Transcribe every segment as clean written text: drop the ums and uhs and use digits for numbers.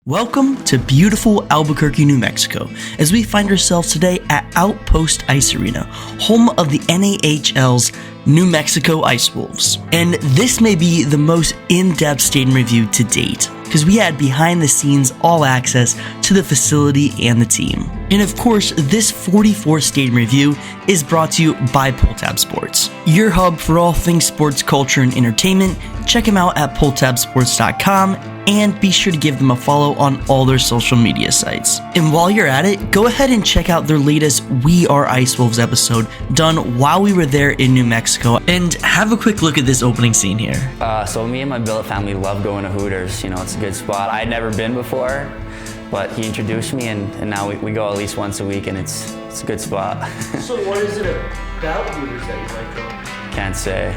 Welcome to beautiful Albuquerque, New Mexico, as we find ourselves today at Outpost Ice Arena, home of the NAHL's New Mexico Ice Wolves. And this may be the most in-depth stadium review to date, because we had behind-the-scenes all access to the facility and the team. And of course, this 44th stadium review is brought to you by PullTab Sports, your hub for all things sports, culture, and entertainment. Check them out at pulltabsports.com and be sure to give them a follow on all their social media sites. And while you're at it, go ahead and check out their latest We Are Ice Wolves episode done while we were there in New Mexico, and have a quick look at this opening scene here. So me and my billet family love going to Hooters. You know, it's a good spot. I'd never been before, but he introduced me, and now we go at least once a week, and it's a good spot. So what is it about Hooters that you like going? Can't say.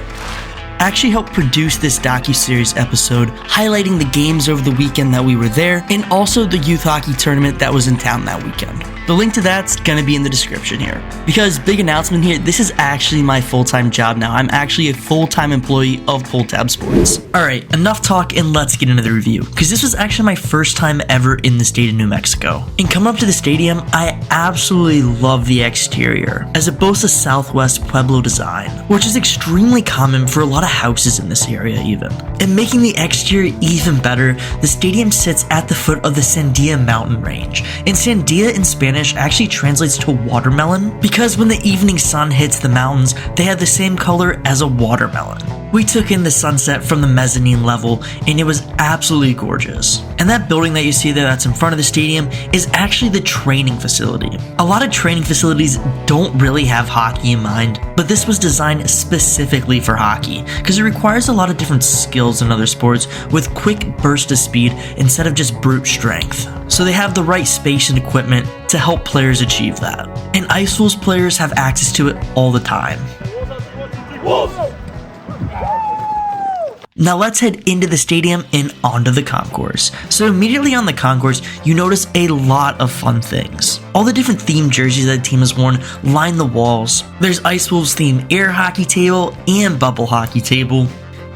Actually helped produce this docu-series episode highlighting the games over the weekend that we were there, and also the youth hockey tournament that was in town that weekend. The link to that's gonna be in the description here. Because, big announcement here, this is actually my full-time job now. I'm actually a full-time employee of PullTab Sports. Alright, enough talk and let's get into the review, because this was actually my first time ever in the state of New Mexico. And coming up to the stadium, I absolutely love the exterior, as it boasts a Southwest Pueblo design, which is extremely common for a lot of houses in this area even. And making the exterior even better, the stadium sits at the foot of the Sandia mountain range. And Sandia in Spanish actually translates to watermelon, because when the evening sun hits the mountains, they have the same color as a watermelon. We took in the sunset from the mezzanine level, and it was absolutely gorgeous. And that building that you see there that's in front of the stadium is actually the training facility. A lot of training facilities don't really have hockey in mind, but this was designed specifically for hockey, because it requires a lot of different skills than other sports with quick bursts of speed instead of just brute strength. So they have the right space and equipment to help players achieve that. And Ice Wolves players have access to it all the time. Wolves! Now let's head into the stadium and onto the concourse. So immediately on the concourse, you notice a lot of fun things. All the different themed jerseys that the team has worn line the walls. There's Ice Wolves themed air hockey table and bubble hockey table.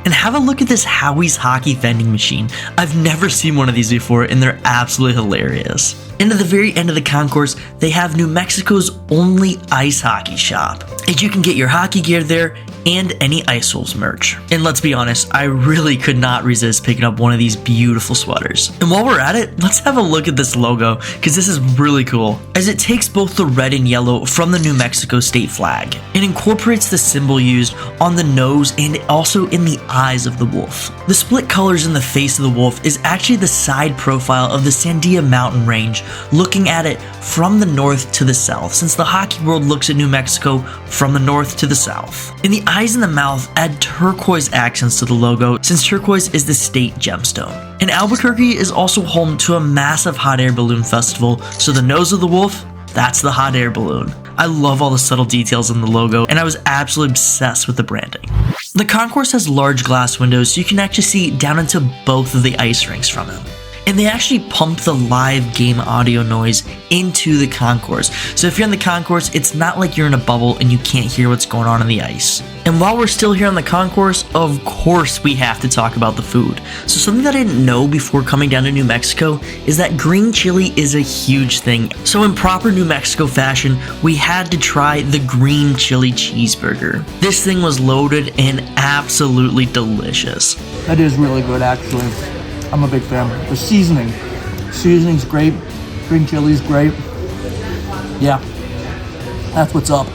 And have a look at this Howie's hockey vending machine. I've never seen one of these before, and they're absolutely hilarious. And at the very end of the concourse, they have New Mexico's only ice hockey shop. And you can get your hockey gear there and any Ice Wolves merch. And let's be honest, I really could not resist picking up one of these beautiful sweaters. And while we're at it, let's have a look at this logo, because this is really cool, as it takes both the red and yellow from the New Mexico state flag and incorporates the symbol used on the nose and also in the eyes of the wolf. The split colors in the face of the wolf is actually the side profile of the Sandia mountain range, looking at it from the north to the south, since the hockey world looks at New Mexico from the north to the south. And the eyes and the mouth add turquoise accents to the logo, since turquoise is the state gemstone. And Albuquerque is also home to a massive hot air balloon festival, so the nose of the wolf, that's the hot air balloon. I love all the subtle details in the logo, and I was absolutely obsessed with the branding. The concourse has large glass windows, so you can actually see down into both of the ice rinks from it. And they actually pump the live game audio noise into the concourse. So if you're in the concourse, it's not like you're in a bubble and you can't hear what's going on the ice. And while we're still here on the concourse, of course we have to talk about the food. So something that I didn't know before coming down to New Mexico is that green chili is a huge thing. So in proper New Mexico fashion, we had to try the green chili cheeseburger. This thing was loaded and absolutely delicious. That is really good, actually. I'm a big fan. The seasoning's great. Green chili's great. Yeah, that's what's up.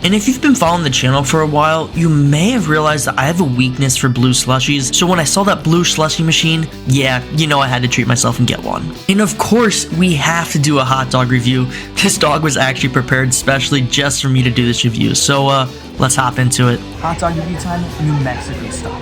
And if you've been following the channel for a while, you may have realized that I have a weakness for blue slushies. So when I saw that blue slushie machine, yeah, you know I had to treat myself and get one. And of course, we have to do a hot dog review. This dog was actually prepared specially just for me to do this review. So let's hop into it. Hot dog review time, New Mexico style.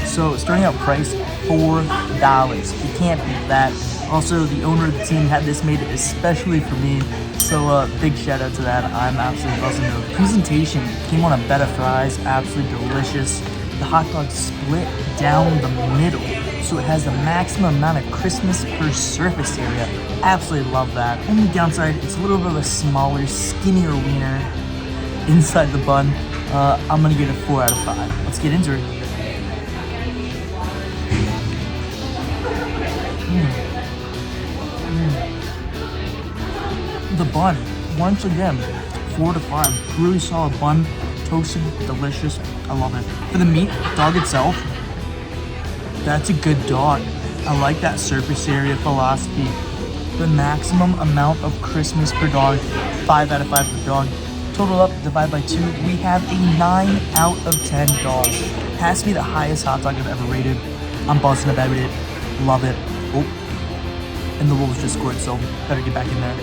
So starting out price, $4. You can't beat that. Also, the owner of the team had this made especially for me, so big shout out to that. I'm absolutely buzzing. The presentation came on a bed of fries, absolutely delicious. The hot dog split down the middle, so it has the maximum amount of crispness per surface area. Absolutely love that. Only downside, it's a little bit of a smaller, skinnier wiener inside the bun. I'm gonna give it a 4 out of 5. Let's get into it. The bun, once again, 4 to 5. Really solid bun, toasted, delicious. I love it. For the meat, dog itself, that's a good dog. I like that surface area philosophy. The maximum amount of crispness per dog, 5 out of 5 per dog. Total up, divide by 2, we have a 9 out of 10 dog. Has to be the highest hot dog I've ever rated. I'm buzzing about it. Love it. Oh, and the Wolves just scored, so better get back in there.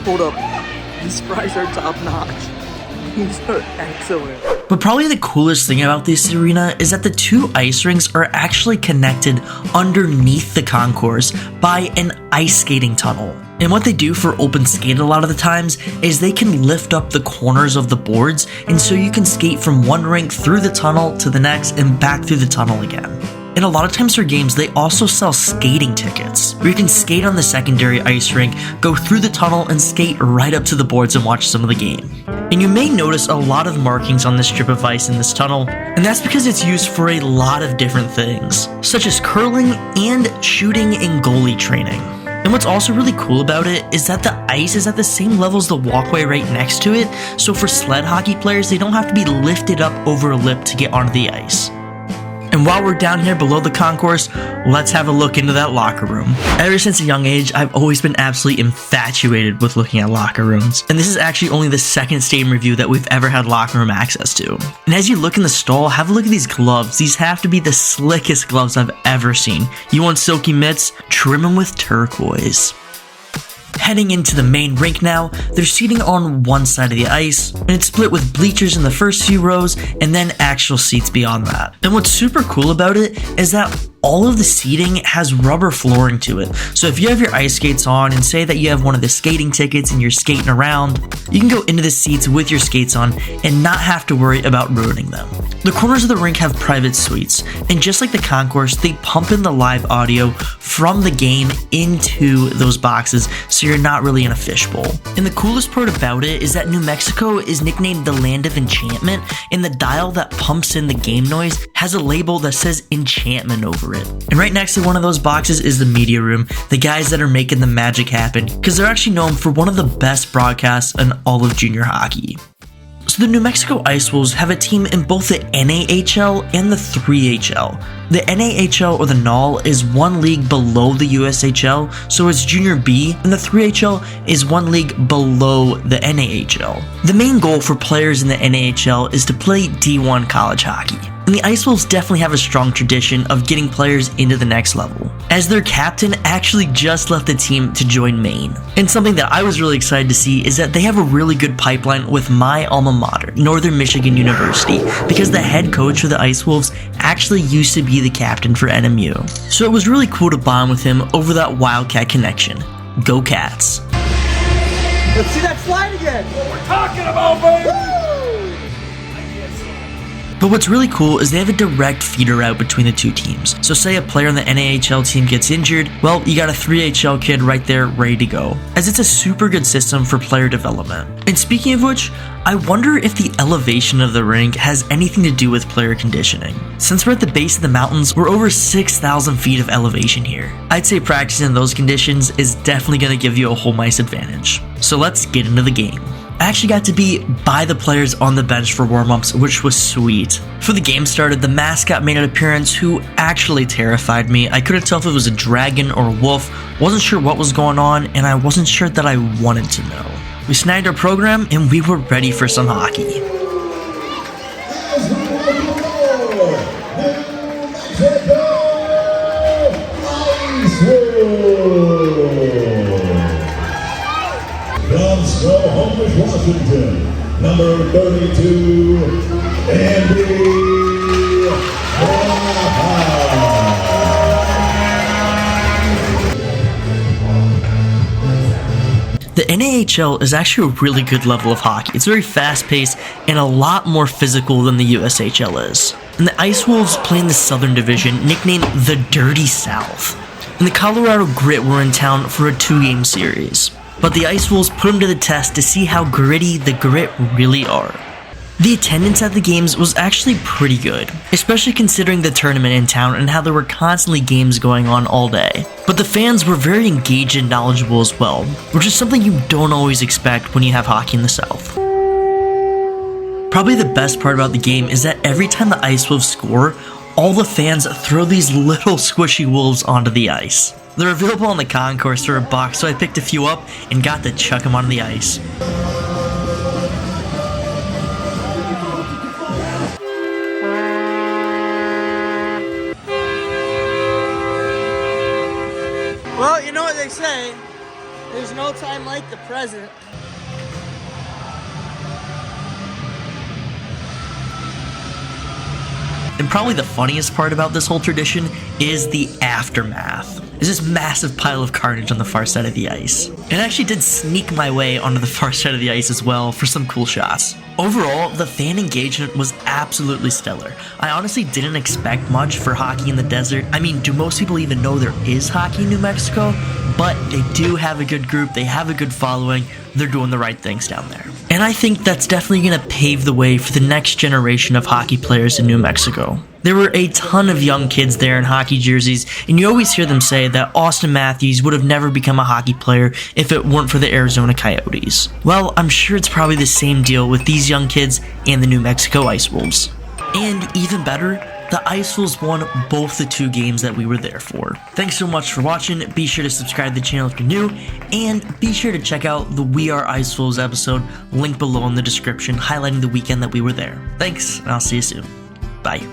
Hold up. These fries are top notch. These are excellent. But probably the coolest thing about this arena is that the 2 ice rinks are actually connected underneath the concourse by an ice skating tunnel. And what they do for open skate a lot of the times is they can lift up the corners of the boards, and so you can skate from one rink through the tunnel to the next and back through the tunnel again. And a lot of times for games, they also sell skating tickets, where you can skate on the secondary ice rink, go through the tunnel, and skate right up to the boards and watch some of the game. And you may notice a lot of markings on this strip of ice in this tunnel, and that's because it's used for a lot of different things, such as curling and shooting and goalie training. And what's also really cool about it is that the ice is at the same level as the walkway right next to it, so for sled hockey players, they don't have to be lifted up over a lip to get onto the ice. And while we're down here below the concourse, let's have a look into that locker room. Ever since a young age, I've always been absolutely infatuated with looking at locker rooms. And this is actually only the second stadium review that we've ever had locker room access to. And as you look in the stall, have a look at these gloves. These have to be the slickest gloves I've ever seen. You want silky mitts? Trim them with turquoise. Heading into the main rink now, they're seating on one side of the ice, and it's split with bleachers in the first few rows, and then actual seats beyond that. And what's super cool about it is that all of the seating has rubber flooring to it. So if you have your ice skates on and say that you have one of the skating tickets and you're skating around, you can go into the seats with your skates on and not have to worry about ruining them. The corners of the rink have private suites, and just like the concourse, they pump in the live audio from the game into those boxes, so you're not really in a fishbowl. And the coolest part about it is that New Mexico is nicknamed the Land of Enchantment, and the dial that pumps in the game noise has a label that says Enchantment over it. And right next to one of those boxes is the media room, the guys that are making the magic happen, because they're actually known for one of the best broadcasts in all of junior hockey. So the New Mexico Ice Wolves have a team in both the NAHL and the 3HL. The NAHL, or the NAHL, is one league below the USHL, so it's Junior B, and the 3HL is one league below the NAHL. The main goal for players in the NAHL is to play D1 college hockey. And the Ice Wolves definitely have a strong tradition of getting players into the next level, as their captain actually just left the team to join Maine. And something that I was really excited to see is that they have a really good pipeline with my alma mater, Northern Michigan University, because the head coach for the Ice Wolves actually used to be the captain for NMU. So it was really cool to bond with him over that Wildcat connection. Go Cats! Let's see that slide again. What we're talking about, baby! But what's really cool is they have a direct feeder route between the two teams. So say a player on the NAHL team gets injured, well, you got a 3HL kid right there ready to go, as it's a super good system for player development. And speaking of which, I wonder if the elevation of the rink has anything to do with player conditioning. Since we're at the base of the mountains, we're over 6,000 feet of elevation here. I'd say practicing in those conditions is definitely going to give you a home ice advantage. So let's get into the game. I actually got to be by the players on the bench for warm-ups, which was sweet. Before the game started, the mascot made an appearance who actually terrified me. I couldn't tell if it was a dragon or a wolf, wasn't sure what was going on, and I wasn't sure that I wanted to know. We snagged our program, and we were ready for some hockey. Washington, number 32, Andy. The NAHL is actually a really good level of hockey. It's very fast-paced and a lot more physical than the USHL is. And the Ice Wolves play in the Southern Division, nicknamed the Dirty South. And the Colorado Grit were in town for a 2-game series. But the Ice Wolves put them to the test to see how gritty the Grit really are. The attendance at the games was actually pretty good, especially considering the tournament in town and how there were constantly games going on all day. But the fans were very engaged and knowledgeable as well, which is something you don't always expect when you have hockey in the South. Probably the best part about the game is that every time the Ice Wolves score, all the fans throw these little squishy wolves onto the ice. They're available on the concourse for $1, so I picked a few up and got to chuck them onto the ice. Well, you know what they say, there's no time like the present. And probably the funniest part about this whole tradition is the aftermath. There's this massive pile of carnage on the far side of the ice. And I actually did sneak my way onto the far side of the ice as well for some cool shots. Overall, the fan engagement was absolutely stellar. I honestly didn't expect much for hockey in the desert. I mean, do most people even know there is hockey in New Mexico? But they do have a good group, they have a good following, they're doing the right things down there. And I think that's definitely going to pave the way for the next generation of hockey players in New Mexico. There were a ton of young kids there in hockey jerseys, and you always hear them say that Austin Matthews would have never become a hockey player if it weren't for the Arizona Coyotes. Well, I'm sure it's probably the same deal with these young kids and the New Mexico Ice Wolves. And even better, the Ice Wolves won both the 2 games that we were there for. Thanks so much for watching. Be sure to subscribe to the channel if you're new, and be sure to check out the We Are Ice Wolves episode, linked below in the description, highlighting the weekend that we were there. Thanks, and I'll see you soon. Bye.